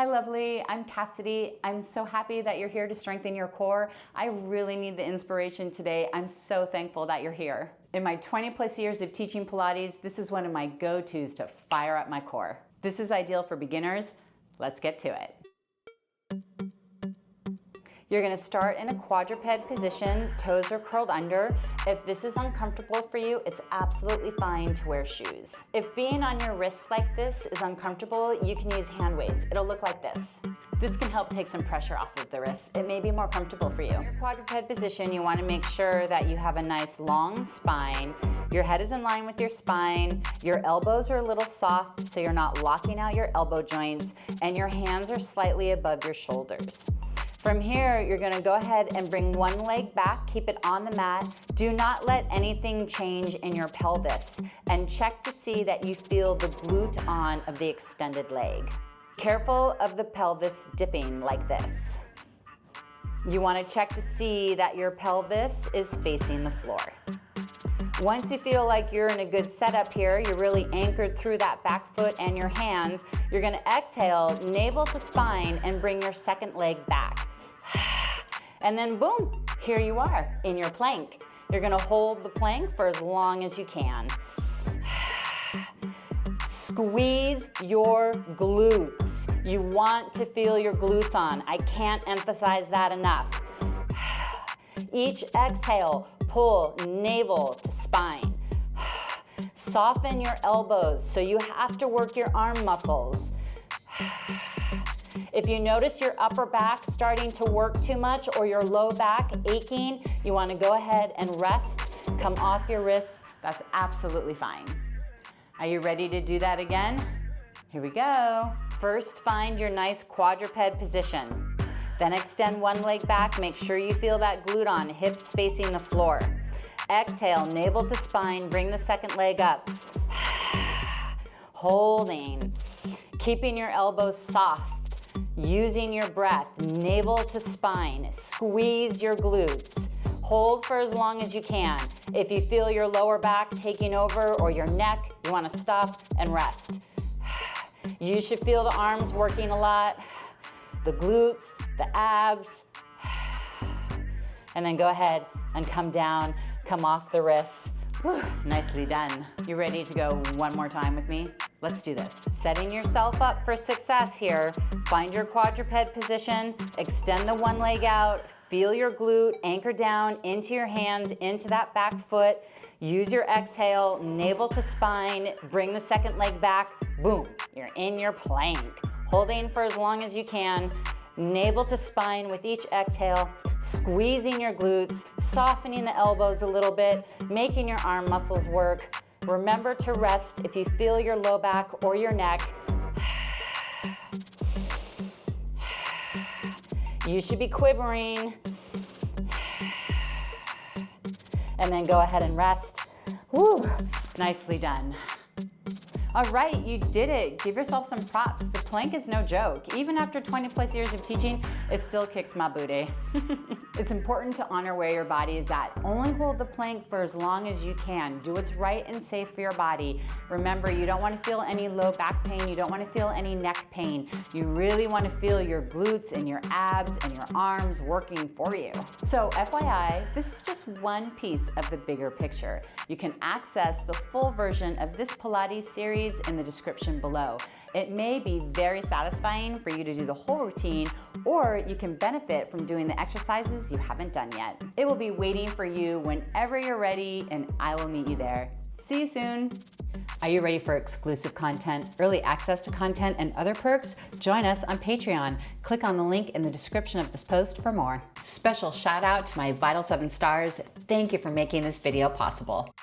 Hi lovely, I'm Cassidy. I'm so happy that you're here to strengthen your core. I really need the inspiration today. I'm so thankful that you're here. In my 20+ years of teaching Pilates, this is one of my go-tos to fire up my core. This is ideal for beginners. Let's get to it. You're gonna start in a quadruped position, toes are curled under. If this is uncomfortable for you, it's absolutely fine to wear shoes. If being on your wrists like this is uncomfortable, you can use hand weights. It'll look like this. This can help take some pressure off of the wrists. It may be more comfortable for you. In your quadruped position, you wanna make sure that you have a nice long spine. Your head is in line with your spine. Your elbows are a little soft, so you're not locking out your elbow joints, and your hands are slightly above your shoulders. From here, you're gonna go ahead and bring one leg back, keep it on the mat. Do not let anything change in your pelvis, and check to see that you feel the glute on of the extended leg. Careful of the pelvis dipping like this. You wanna check to see that your pelvis is facing the floor. Once you feel like you're in a good setup here, you're really anchored through that back foot and your hands, you're gonna exhale, navel to spine, and bring your second leg back. And then boom, here you are in your plank. You're gonna hold the plank for as long as you can. Squeeze your glutes. You want to feel your glutes on. I can't emphasize that enough. Each exhale, pull navel to spine. Soften your elbows, so you have to work your arm muscles. If you notice your upper back starting to work too much or your low back aching, you want to go ahead and rest, come off your wrists. That's absolutely fine. Are you ready to do that again? Here we go. First, find your nice quadruped position. Then extend one leg back, make sure you feel that glute on, hips facing the floor. Exhale, navel to spine, bring the second leg up. Holding, keeping your elbows soft, using your breath, navel to spine, squeeze your glutes. Hold for as long as you can. If you feel your lower back taking over or your neck, you wanna stop and rest. You should feel the arms working a lot, the glutes, the abs, and then go ahead and come down, come off the wrists. Whew, nicely done. You ready to go one more time with me? Let's do this. Setting yourself up for success here. Find your quadruped position, extend the one leg out, feel your glute, anchor down into your hands, into that back foot. Use your exhale, navel to spine, bring the second leg back, boom, you're in your plank. Holding for as long as you can, navel to spine with each exhale, squeezing your glutes, softening the elbows a little bit, making your arm muscles work. Remember to rest if you feel your low back or your neck. You should be quivering. And then go ahead and rest. Woo, nicely done. All right, you did it. Give yourself some props. The plank is no joke. Even after 20+ years of teaching, it still kicks my booty. It's important to honor where your body is at. Only hold the plank for as long as you can. Do what's right and safe for your body. Remember, you don't want to feel any low back pain. You don't want to feel any neck pain. You really want to feel your glutes and your abs and your arms working for you. So FYI, this is just one piece of the bigger picture. You can access the full version of this Pilates series in the description below. It may be very satisfying for you to do the whole routine, or you can benefit from doing the exercises you haven't done yet. It will be waiting for you whenever you're ready, and I will meet you there. See you soon. Are you ready for exclusive content, early access to content, and other perks? Join us on Patreon. Click on the link in the description of this post for more. Special shout out to my Vital 7 stars. Thank you for making this video possible.